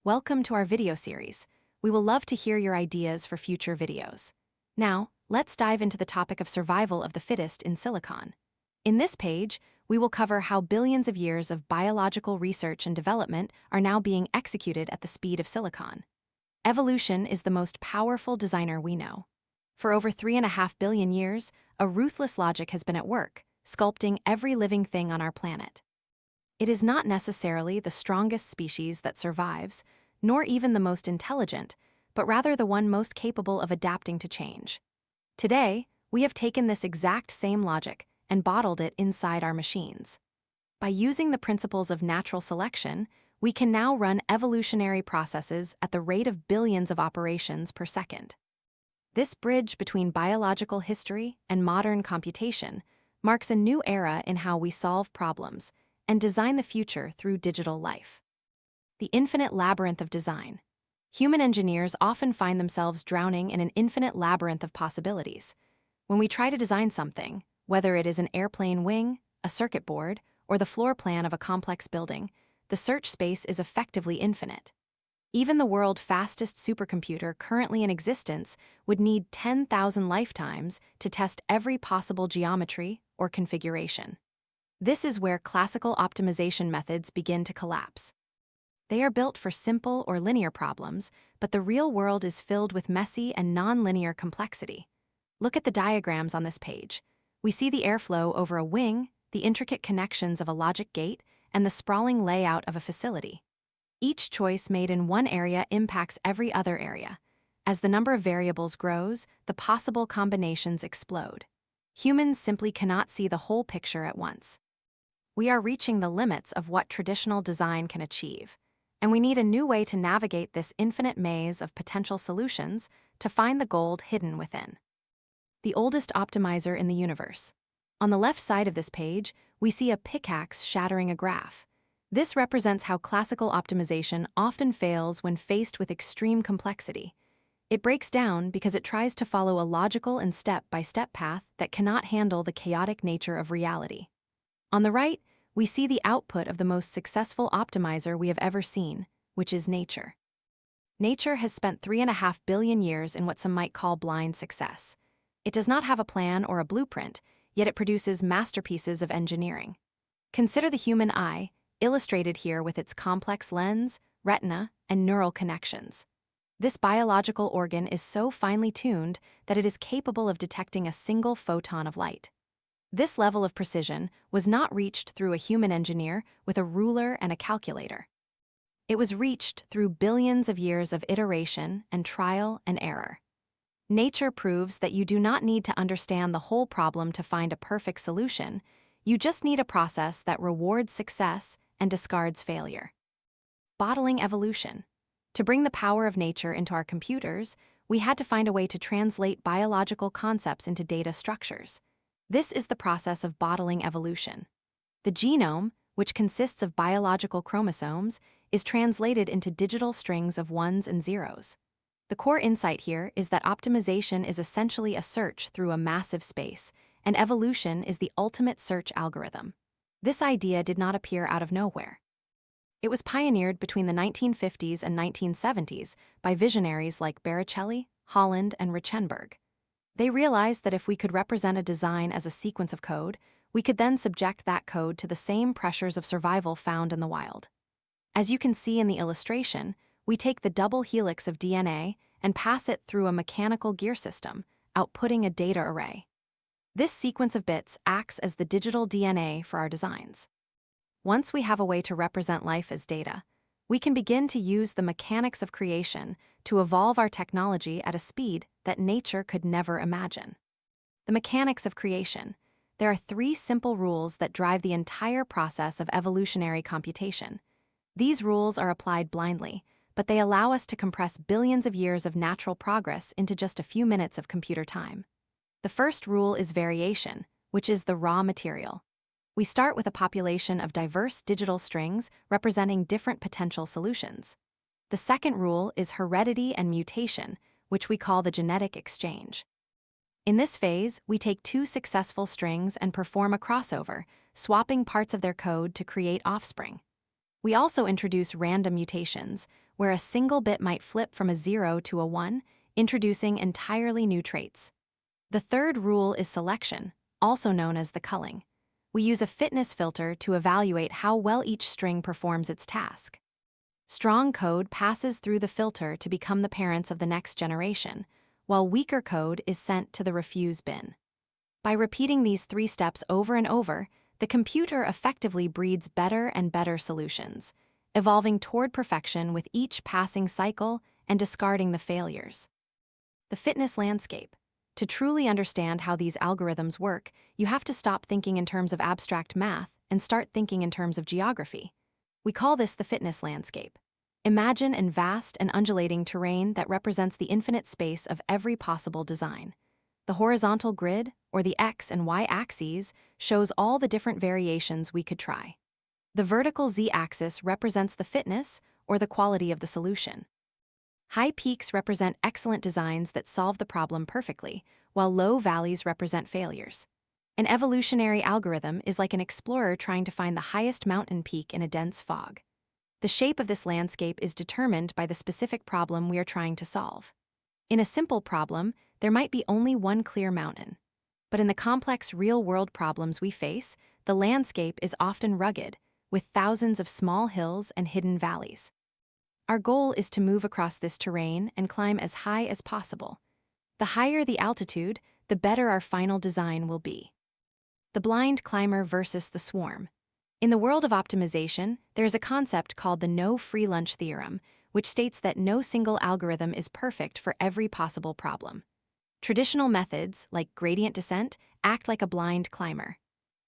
Welcome to our video series. We will love to hear your ideas for future videos. Now, let's dive into the topic of survival of the fittest in silicon. In this page, we will cover how billions of years of biological research and development are now being executed at the speed of silicon. Evolution is the most powerful designer we know. For over 3.5 billion years, a ruthless logic has been at work, sculpting every living thing on our planet. It is not necessarily the strongest species that survives, nor even the most intelligent, but rather the one most capable of adapting to change. Today, we have taken this exact same logic and bottled it inside our machines. By using the principles of natural selection, we can now run evolutionary processes at the rate of billions of operations per second. This bridge between biological history and modern computation marks a new era in how we solve problems and design the future through digital life. The infinite labyrinth of design. Human engineers often find themselves drowning in an infinite labyrinth of possibilities. When we try to design something, whether it is an airplane wing, a circuit board, or the floor plan of a complex building, the search space is effectively infinite. Even the world's fastest supercomputer currently in existence would need 10,000 lifetimes to test every possible geometry or configuration. This is where classical optimization methods begin to collapse. They are built for simple or linear problems, but the real world is filled with messy and non-linear complexity. Look at the diagrams on this page. We see the airflow over a wing, the intricate connections of a logic gate, and the sprawling layout of a facility. Each choice made in one area impacts every other area. As the number of variables grows, the possible combinations explode. Humans simply cannot see the whole picture at once. We are reaching the limits of what traditional design can achieve, and we need a new way to navigate this infinite maze of potential solutions to find the gold hidden within. The oldest optimizer in the universe. On the left side of this page, we see a pickaxe shattering a graph. This represents how classical optimization often fails when faced with extreme complexity. It breaks down because it tries to follow a logical and step-by-step path that cannot handle the chaotic nature of reality. On the right, we see the output of the most successful optimizer we have ever seen, which is nature. Nature has spent 3.5 billion years in what some might call blind success. It does not have a plan or a blueprint, yet it produces masterpieces of engineering. Consider the human eye, illustrated here with its complex lens, retina, and neural connections. This biological organ is so finely tuned that it is capable of detecting a single photon of light. This level of precision was not reached through a human engineer with a ruler and a calculator. It was reached through billions of years of iteration and trial and error. Nature proves that you do not need to understand the whole problem to find a perfect solution. You just need a process that rewards success and discards failure. Bottling evolution. To bring the power of nature into our computers, we had to find a way to translate biological concepts into data structures. This is the process of bottling evolution. The genome, which consists of biological chromosomes, is translated into digital strings of ones and zeros. The core insight here is that optimization is essentially a search through a massive space, and evolution is the ultimate search algorithm. This idea did not appear out of nowhere. It was pioneered between the 1950s and 1970s by visionaries like Baricelli, Holland, and Richenberg. They realized that if we could represent a design as a sequence of code, we could then subject that code to the same pressures of survival found in the wild. As you can see in the illustration, we take the double helix of DNA and pass it through a mechanical gear system, outputting a data array. This sequence of bits acts as the digital DNA for our designs. Once we have a way to represent life as data, we can begin to use the mechanics of creation to evolve our technology at a speed that nature could never imagine. The mechanics of creation. There are 3 simple rules that drive the entire process of evolutionary computation. These rules are applied blindly, but they allow us to compress billions of years of natural progress into just a few minutes of computer time. The first rule is variation, which is the raw material. We start with a population of diverse digital strings representing different potential solutions. The second rule is heredity and mutation, which we call the genetic exchange. In this phase, we take 2 successful strings and perform a crossover, swapping parts of their code to create offspring. We also introduce random mutations, where a single bit might flip from a 0 to a 1, introducing entirely new traits. The third rule is selection, also known as the culling. We use a fitness filter to evaluate how well each string performs its task. Strong code passes through the filter to become the parents of the next generation, while weaker code is sent to the refuse bin. By repeating these 3 steps over and over, the computer effectively breeds better and better solutions, evolving toward perfection with each passing cycle and discarding the failures. The fitness landscape. To truly understand how these algorithms work, you have to stop thinking in terms of abstract math and start thinking in terms of geography. We call this the fitness landscape. Imagine a vast and undulating terrain that represents the infinite space of every possible design. The horizontal grid, or the X and Y axes, shows all the different variations we could try. The vertical Z-axis represents the fitness or the quality of the solution. High peaks represent excellent designs that solve the problem perfectly, while low valleys represent failures. An evolutionary algorithm is like an explorer trying to find the highest mountain peak in a dense fog. The shape of this landscape is determined by the specific problem we are trying to solve. In a simple problem, there might be only one clear mountain. But in the complex real-world problems we face, the landscape is often rugged, with thousands of small hills and hidden valleys. Our goal is to move across this terrain and climb as high as possible. The higher the altitude, the better our final design will be. The blind climber versus the swarm. In the world of optimization, there is a concept called the no free lunch theorem, which states that no single algorithm is perfect for every possible problem. Traditional methods, like gradient descent, act like a blind climber.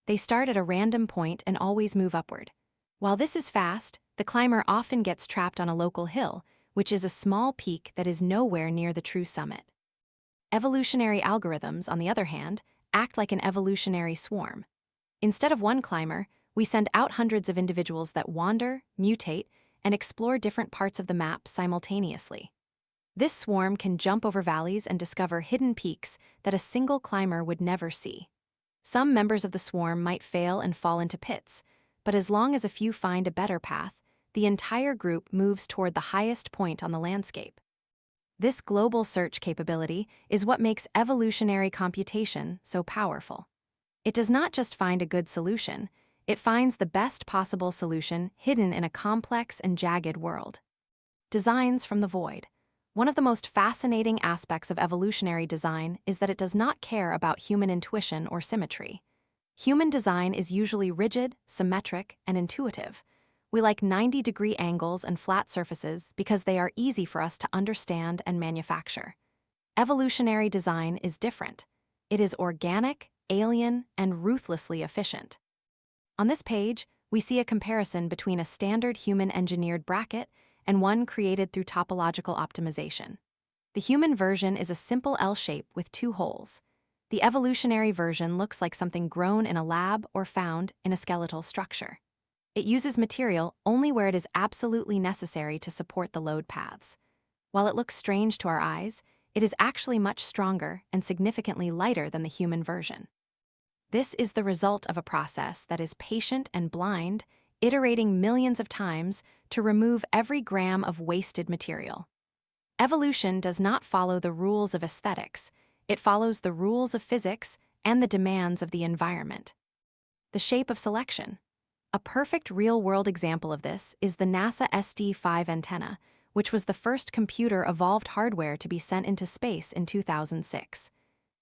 They start at a random point and always move upward. While this is fast, the climber often gets trapped on a local hill, which is a small peak that is nowhere near the true summit. Evolutionary algorithms, on the other hand, act like an evolutionary swarm. Instead of one climber, we send out hundreds of individuals that wander, mutate, and explore different parts of the map simultaneously. This swarm can jump over valleys and discover hidden peaks that a single climber would never see. Some members of the swarm might fail and fall into pits, but as long as a few find a better path, the entire group moves toward the highest point on the landscape. This global search capability is what makes evolutionary computation so powerful. It does not just find a good solution, it finds the best possible solution hidden in a complex and jagged world. Designs from the void. One of the most fascinating aspects of evolutionary design is that it does not care about human intuition or symmetry. Human design is usually rigid, symmetric, and intuitive. We like 90-degree angles and flat surfaces because they are easy for us to understand and manufacture. Evolutionary design is different. It is organic, alien, and ruthlessly efficient. On this page, we see a comparison between a standard human-engineered bracket and one created through topological optimization. The human version is a simple L shape with 2 holes. The evolutionary version looks like something grown in a lab or found in a skeletal structure. It uses material only where it is absolutely necessary to support the load paths. While it looks strange to our eyes, it is actually much stronger and significantly lighter than the human version. This is the result of a process that is patient and blind, iterating millions of times to remove every gram of wasted material. Evolution does not follow the rules of aesthetics, it follows the rules of physics and the demands of the environment. The shape of selection. A perfect real-world example of this is the NASA SD-5 antenna, which was the first computer-evolved hardware to be sent into space in 2006.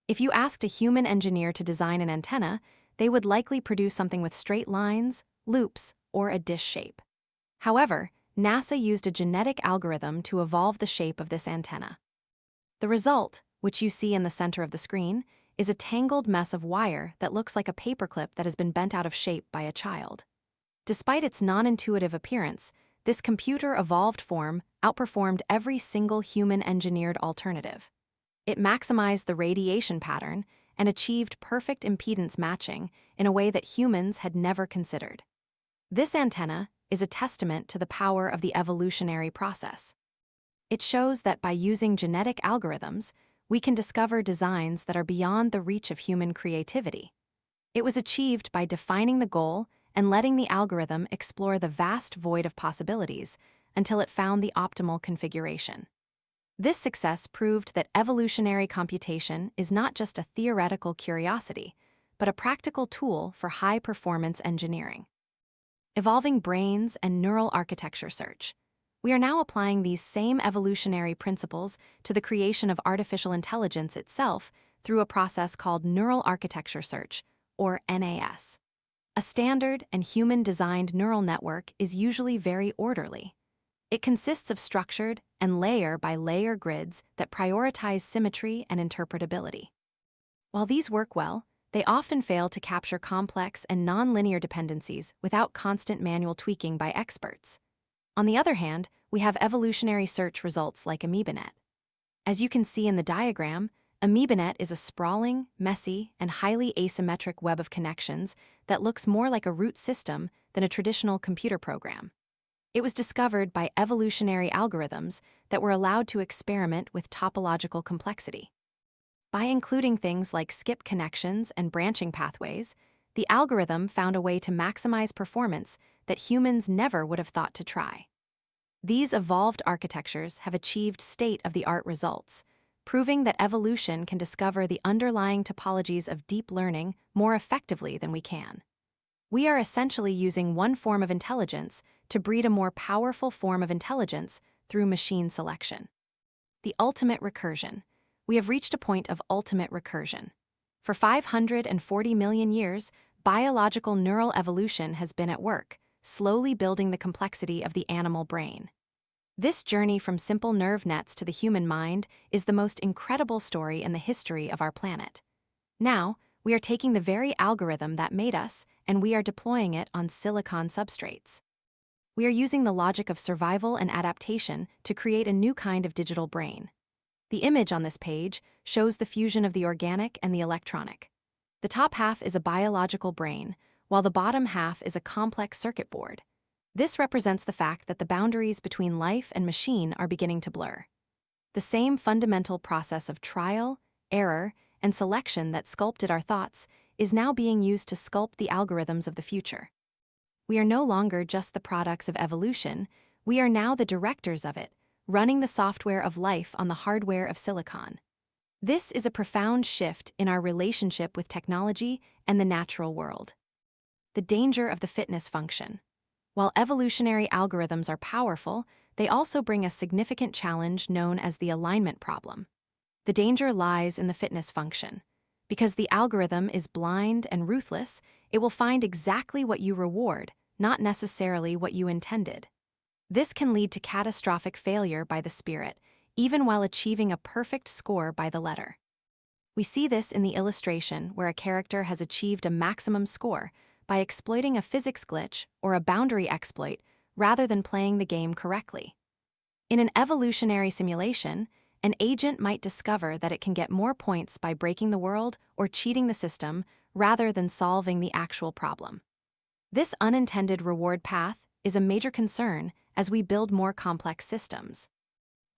If you asked a human engineer to design an antenna, they would likely produce something with straight lines, loops, or a dish shape. However, NASA used a genetic algorithm to evolve the shape of this antenna. The result, which you see in the center of the screen, is a tangled mess of wire that looks like a paperclip that has been bent out of shape by a child. Despite its non-intuitive appearance, this computer-evolved form outperformed every single human-engineered alternative. It maximized the radiation pattern and achieved perfect impedance matching in a way that humans had never considered. This antenna is a testament to the power of the evolutionary process. It shows that by using genetic algorithms, we can discover designs that are beyond the reach of human creativity. It was achieved by defining the goal and letting the algorithm explore the vast void of possibilities until it found the optimal configuration. This success proved that evolutionary computation is not just a theoretical curiosity, but a practical tool for high-performance engineering. Evolving brains and neural architecture search. We are now applying these same evolutionary principles to the creation of artificial intelligence itself through a process called neural architecture search, or NAS. A standard and human-designed neural network is usually very orderly. It consists of structured and layer-by-layer grids that prioritize symmetry and interpretability. While these work well, they often fail to capture complex and nonlinear dependencies without constant manual tweaking by experts. On the other hand, we have evolutionary search results like AmoebaNet. As you can see in the diagram, AmoebaNet is a sprawling, messy, and highly asymmetric web of connections that looks more like a root system than a traditional computer program. It was discovered by evolutionary algorithms that were allowed to experiment with topological complexity. By including things like skip connections and branching pathways, the algorithm found a way to maximize performance that humans never would have thought to try. These evolved architectures have achieved state-of-the-art results, proving that evolution can discover the underlying topologies of deep learning more effectively than we can. We are essentially using one form of intelligence to breed a more powerful form of intelligence through machine selection. The ultimate recursion. We have reached a point of ultimate recursion. For 540 million years, biological neural evolution has been at work, slowly building the complexity of the animal brain. This journey from simple nerve nets to the human mind is the most incredible story in the history of our planet. Now, we are taking the very algorithm that made us, and we are deploying it on silicon substrates. We are using the logic of survival and adaptation to create a new kind of digital brain. The image on this page shows the fusion of the organic and the electronic. The top half is a biological brain, while the bottom half is a complex circuit board. This represents the fact that the boundaries between life and machine are beginning to blur. The same fundamental process of trial, error, and selection that sculpted our thoughts is now being used to sculpt the algorithms of the future. We are no longer just the products of evolution, we are now the directors of it, running the software of life on the hardware of silicon. This is a profound shift in our relationship with technology and the natural world. The danger of the fitness function. While evolutionary algorithms are powerful, they also bring a significant challenge known as the alignment problem. The danger lies in the fitness function. Because the algorithm is blind and ruthless, it will find exactly what you reward, not necessarily what you intended. This can lead to catastrophic failure by the spirit, even while achieving a perfect score by the letter. We see this in the illustration where a character has achieved a maximum score by exploiting a physics glitch or a boundary exploit rather than playing the game correctly. In an evolutionary simulation, an agent might discover that it can get more points by breaking the world or cheating the system rather than solving the actual problem. This unintended reward path is a major concern as we build more complex systems.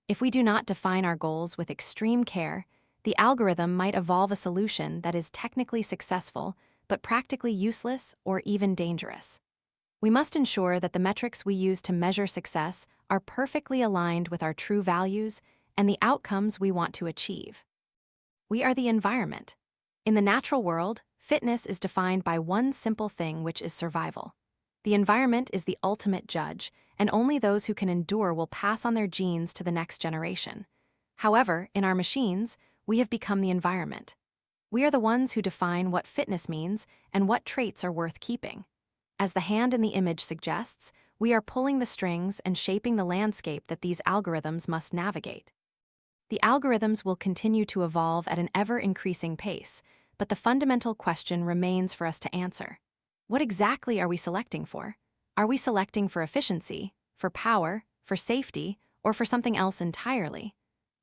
If we do not define our goals with extreme care, the algorithm might evolve a solution that is technically successful but practically useless or even dangerous. We must ensure that the metrics we use to measure success are perfectly aligned with our true values and the outcomes we want to achieve. We are the environment. In the natural world, fitness is defined by one simple thing, which is survival. The environment is the ultimate judge, and only those who can endure will pass on their genes to the next generation. However, in our machines, we have become the environment. We are the ones who define what fitness means and what traits are worth keeping. As the hand in the image suggests, we are pulling the strings and shaping the landscape that these algorithms must navigate. The algorithms will continue to evolve at an ever-increasing pace, but the fundamental question remains for us to answer. What exactly are we selecting for? Are we selecting for efficiency, for power, for safety, or for something else entirely?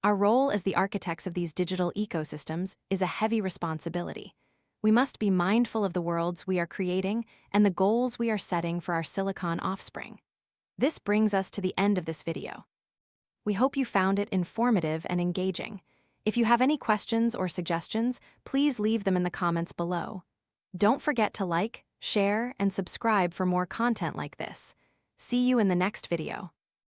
Our role as the architects of these digital ecosystems is a heavy responsibility. We must be mindful of the worlds we are creating and the goals we are setting for our silicon offspring. This brings us to the end of this video. We hope you found it informative and engaging. If you have any questions or suggestions, please leave them in the comments below. Don't forget to like, share, and subscribe for more content like this. See you in the next video.